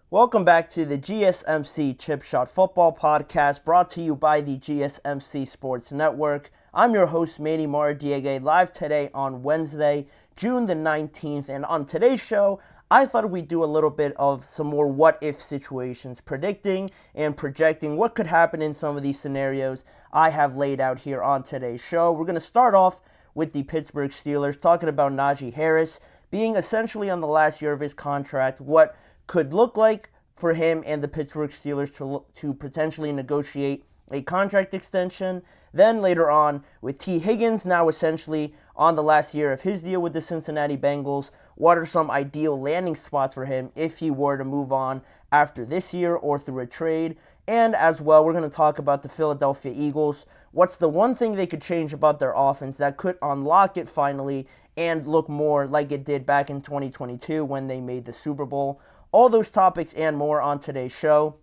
Welcome back to the GSMC Chip Shot Football Podcast brought to you by the GSMC Sports Network. I'm your host, Manny Maradiaga, live today on Wednesday, June the 19th. And on today's show, I thought we'd do a little bit of some more what-if situations, predicting and projecting what could happen in some of these scenarios I have laid out here on today's show. We're going to start off with the Pittsburgh Steelers, talking about Najee Harris being essentially on the last year of his contract, what could look like for him and the Pittsburgh Steelers to potentially negotiate a contract extension. Then later on, with T. Higgins now essentially on the last year of his deal with the Cincinnati Bengals, what are some ideal landing spots for him if he were to move on after this year or through a trade? And as well, we're going to talk about the Philadelphia Eagles. What's the one thing they could change about their offense that could unlock it finally and look more like it did back in 2022 when they made the Super Bowl? All those topics and more on today's show.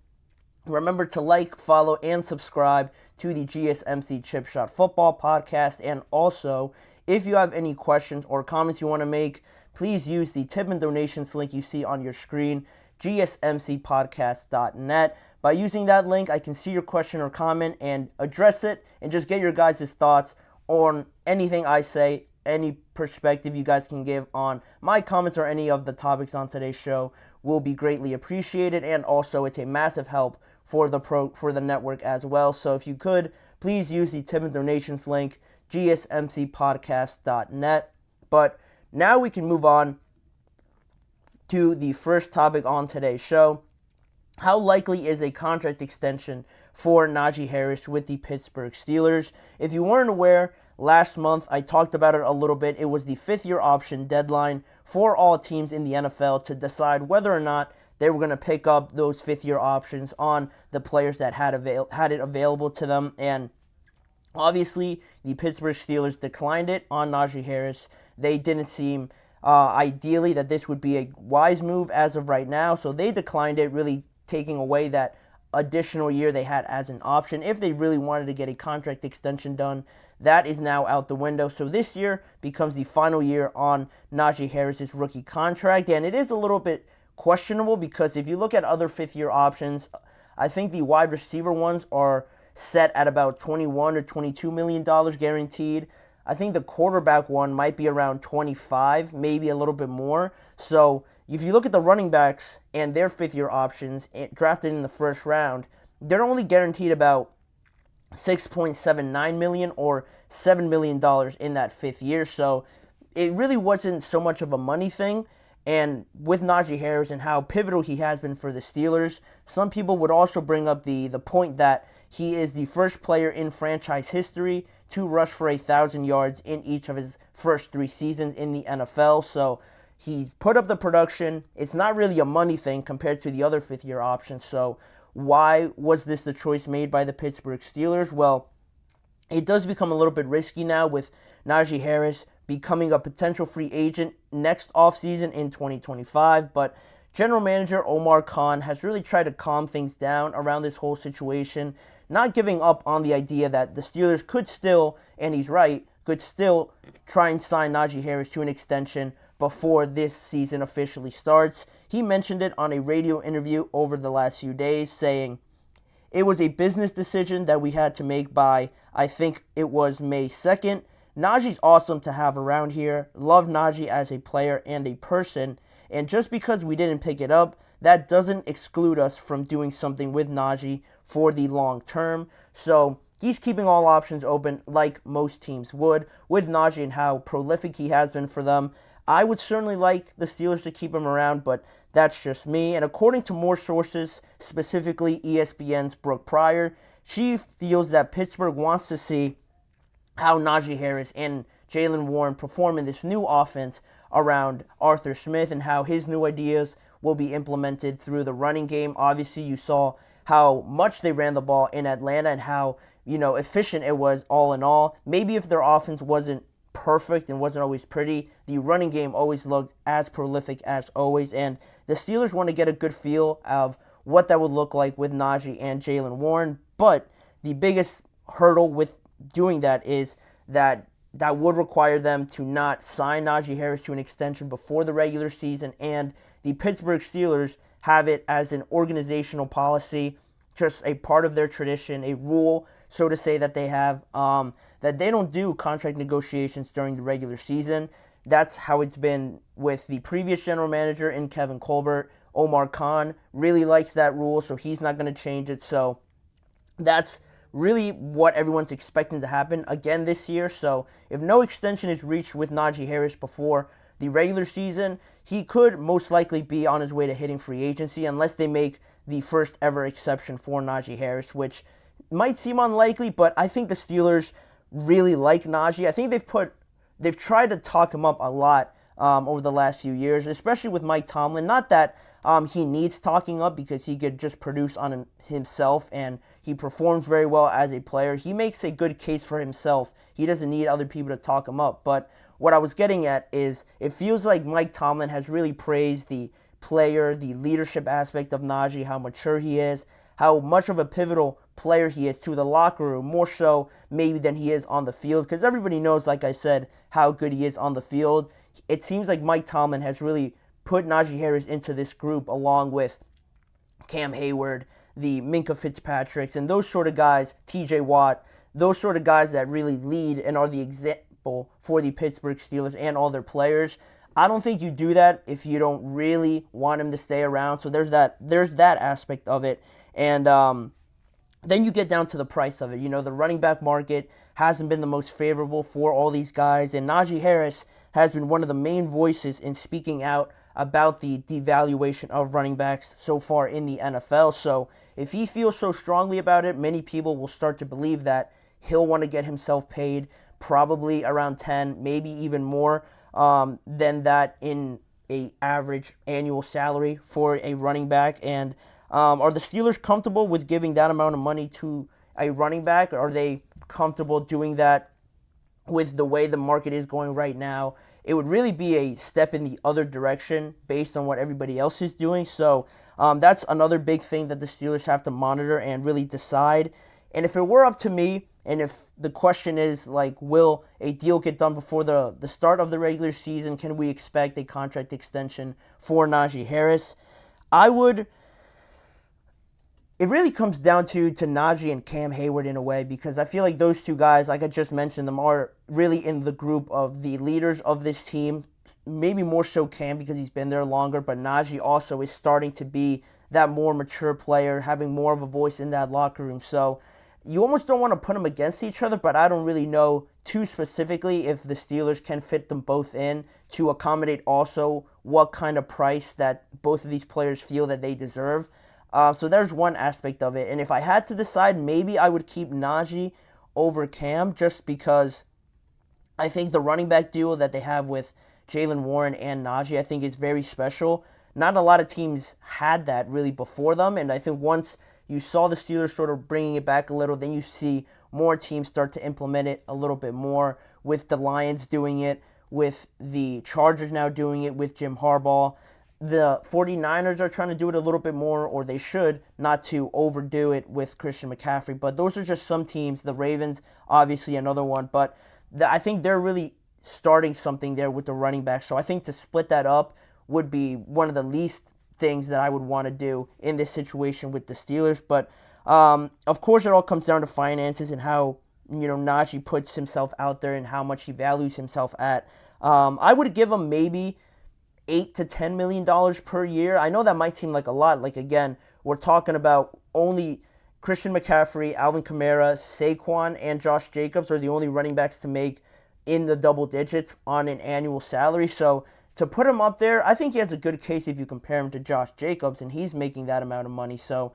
Remember to like, follow, and subscribe to the GSMC Chip Shot Football Podcast. And also, if you have any questions or comments you want to make, please use the tip and donations link you see on your screen, GSMCPodcast.net. By using that link, I can see your question or comment and address it and just get your guys' thoughts on anything I say, any perspective you guys can give on my comments or any of the topics on today's show will be greatly appreciated. And also, it's a massive help for the network as well. So if you could, please use the tip and donations link, GSMCPodcast.net. But now we can move on to the first topic on today's show. How likely is a contract extension for Najee Harris with the Pittsburgh Steelers? If you weren't aware, last month I talked about it a little bit. It was the fifth-year option deadline for all teams in the NFL to decide whether or not they were going to pick up those fifth-year options on the players that had it available to them. And obviously, the Pittsburgh Steelers declined it on Najee Harris. They didn't seem ideally that this would be a wise move as of right now, so they declined it, really taking away that additional year they had as an option if they really wanted to get a contract extension done. That is now out the window. So this year becomes the final year on Najee Harris's rookie contract, and it is a little bit questionable because if you look at other fifth-year options, I think the wide receiver ones are set at about $21 or $22 million guaranteed. I think the quarterback one might be around 25, maybe a little bit more. So if you look at the running backs and their fifth-year options drafted in the first round, they're only guaranteed about $6.79 million or $7 million in that fifth year. So it really wasn't so much of a money thing. And with Najee Harris and how pivotal he has been for the Steelers, some people would also bring up the point that he is the first player in franchise history to rush for 1,000 yards in each of his first 3 seasons in the NFL. So he's put up the production. It's not really a money thing compared to the other fifth-year options. So why was this the choice made by the Pittsburgh Steelers? Well, it does become a little bit risky now with Najee Harris becoming a potential free agent next offseason in 2025. But General Manager Omar has really tried to calm things down around this whole situation, not giving up on the idea that the Steelers could still, and he's right, could still try and sign Najee Harris to an extension before this season officially starts. He mentioned it on a radio interview over the last few days, saying, "It was a business decision that we had to make by, I think it was May 2nd. Najee's awesome to have around here. Love Najee as a player and a person. And just because we didn't pick it up, that doesn't exclude us from doing something with Najee for the long term." So he's keeping all options open like most teams would with Najee and how prolific he has been for them. I would certainly like the Steelers to keep him around, but that's just me. And according to more sources, specifically ESPN's Brooke Pryor, she feels that Pittsburgh wants to see how Najee Harris and Jaylen Warren perform in this new offense around Arthur Smith and how his new ideas will be implemented through the running game. Obviously, you saw how much they ran the ball in Atlanta and how, efficient it was all in all. Maybe if their offense wasn't perfect and wasn't always pretty, the running game always looked as prolific as always. And the Steelers want to get a good feel of what that would look like with Najee and Jaylen Warren. But the biggest hurdle with doing that is that would require them to not sign Najee Harris to an extension before the regular season, and the Pittsburgh Steelers have it as an organizational policy, just a part of their tradition, a rule, so to say, that they have, that they don't do contract negotiations during the regular season. That's how it's been with the previous general manager in Kevin Colbert. Omar Khan really likes that rule, so he's not going to change it. So that's really what everyone's expecting to happen again this year. So if no extension is reached with Najee Harris before the regular season, he could most likely be on his way to hitting free agency unless they make the first ever exception for Najee Harris, which might seem unlikely, but I think the Steelers really like Najee. I think they've tried to talk him up a lot over the last few years, especially with Mike Tomlin. Not that he needs talking up, because he could just produce on himself, and he performs very well as a player. He makes a good case for himself. He doesn't need other people to talk him up. But what I was getting at is, it feels like Mike Tomlin has really praised the player, the leadership aspect of Najee, how mature he is, how much of a pivotal player he is to the locker room, more so maybe than he is on the field, because everybody knows, like I said, how good he is on the field. It seems like Mike Tomlin has really put Najee Harris into this group along with Cam Hayward, the Minka Fitzpatricks, and those sort of guys, TJ Watt, those sort of guys that really lead and are the example for the Pittsburgh Steelers and all their players. I don't think you do that if you don't really want him to stay around. So there's that aspect of it. And then you get down to the price of it. You know, the running back market hasn't been the most favorable for all these guys, and Najee Harris has been one of the main voices in speaking out about the devaluation of running backs so far in the NFL. So if he feels so strongly about it, many people will start to believe that he'll want to get himself paid probably around 10, maybe even more than that in a average annual salary for a running back. And are the Steelers comfortable with giving that amount of money to a running back? Are they comfortable doing that with the way the market is going right now? It would really be a step in the other direction based on what everybody else is doing. So that's another big thing that the Steelers have to monitor and really decide. And if it were up to me, and if the question is, like, will a deal get done before the start of the regular season? Can we expect a contract extension for Najee Harris? It really comes down to Najee and Cam Hayward in a way, because I feel like those two guys, like I just mentioned them, are really in the group of the leaders of this team. Maybe more so Cam because he's been there longer, but Najee also is starting to be that more mature player, having more of a voice in that locker room. So you almost don't want to put them against each other, but I don't really know too specifically if the Steelers can fit them both in to accommodate also what kind of price that both of these players feel that they deserve. So there's one aspect of it. And if I had to decide, maybe I would keep Najee over Cam, just because I think the running back duo that they have with Jaylen Warren and Najee, I think, is very special. Not a lot of teams had that really before them, and I think once you saw the Steelers sort of bringing it back a little, then you see more teams start to implement it a little bit more, with the Lions doing it, with the Chargers now doing it with Jim Harbaugh. The 49ers are trying to do it a little bit more, or they should, not to overdo it with Christian McCaffrey. But those are just some teams. The Ravens, obviously, another one. But I think they're really starting something there with the running back. So I think to split that up would be one of the least things that I would want to do in this situation with the Steelers. But of course, it all comes down to finances and how, Najee puts himself out there and how much he values himself at. I would give him maybe $8 to $10 million per year. I know that might seem like a lot. Like, again, we're talking about only Christian McCaffrey, Alvin Kamara, Saquon, and Josh Jacobs are the only running backs to make in the double digits on an annual salary. So to put him up there, I think he has a good case if you compare him to Josh Jacobs, and he's making that amount of money. So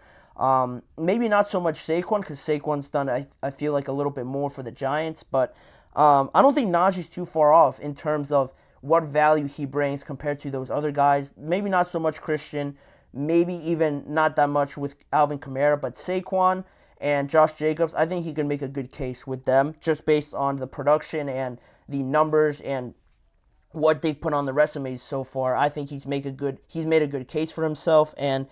maybe not so much Saquon, because Saquon's done, I feel like, a little bit more for the Giants. But I don't think Najee's too far off in terms of what value he brings compared to those other guys. Maybe not so much Christian, maybe even not that much with Alvin Kamara, but Saquon and Josh Jacobs, I think he can make a good case with them just based on the production and the numbers and what they've put on the resumes so far. I think he's made a good case for himself, and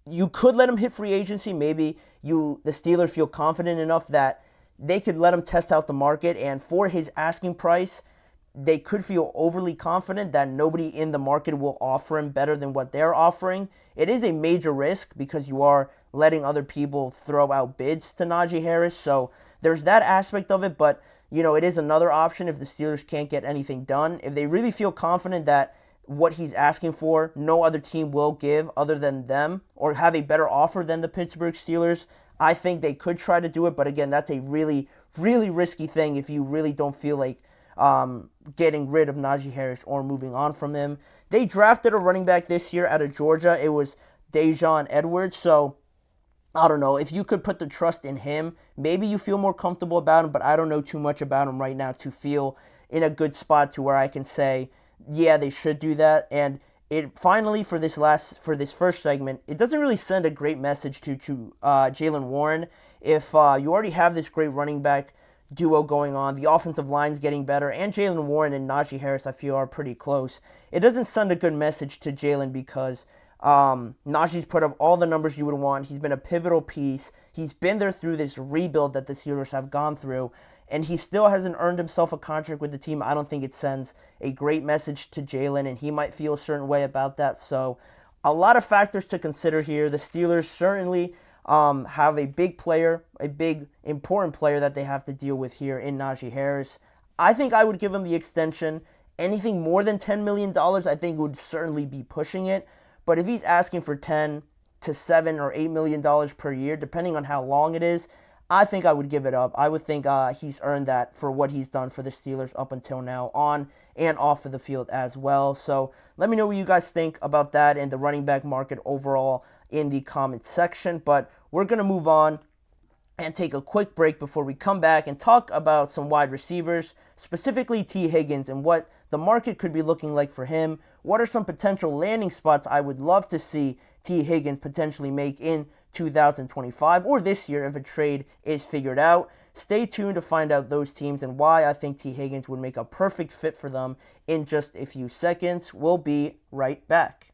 you could let him hit free agency. Maybe the Steelers feel confident enough that they could let him test out the market, and for his asking price, they could feel overly confident that nobody in the market will offer him better than what they're offering. It is a major risk because you are letting other people throw out bids to Najee Harris. So there's that aspect of it, but it is another option if the Steelers can't get anything done. If they really feel confident that what he's asking for, no other team will give other than them or have a better offer than the Pittsburgh Steelers, I think they could try to do it. But again, that's a really, really risky thing if you really don't feel like getting rid of Najee Harris or moving on from him. They drafted a running back this year out of Georgia. It was Dajon Edwards. So I don't know. If you could put the trust in him, maybe you feel more comfortable about him, but I don't know too much about him right now to feel in a good spot to where I can say, yeah, they should do that. And it finally, for this first segment, it doesn't really send a great message to Jaylen Warren. If you already have this great running back duo going on, the offensive line's getting better, and Jaylen Warren and Najee Harris, I feel, are pretty close. It doesn't send a good message to Jaylen because Najee's put up all the numbers you would want. He's been a pivotal piece. He's been there through this rebuild that the Steelers have gone through, and he still hasn't earned himself a contract with the team. I don't think it sends a great message to Jaylen, and he might feel a certain way about that. So a lot of factors to consider here. The Steelers certainly have a big player, a big important player that they have to deal with here in Najee Harris. I think I would give him the extension. Anything more than $10 million, I think would certainly be pushing it. But if he's asking for $10 to $7 or $8 million per year, depending on how long it is, I think I would give it up. I would think he's earned that for what he's done for the Steelers up until now, on and off of the field as well. So let me know what you guys think about that and the running back market overall in the comments section. But we're going to move on and take a quick break before we come back and talk about some wide receivers, specifically T. Higgins, and what the market could be looking like for him. What are some potential landing spots I would love to see T. Higgins potentially make in 2025 or this year if a trade is figured out? Stay tuned to find out those teams and why I think T. Higgins would make a perfect fit for them in just a few seconds. We'll be right back.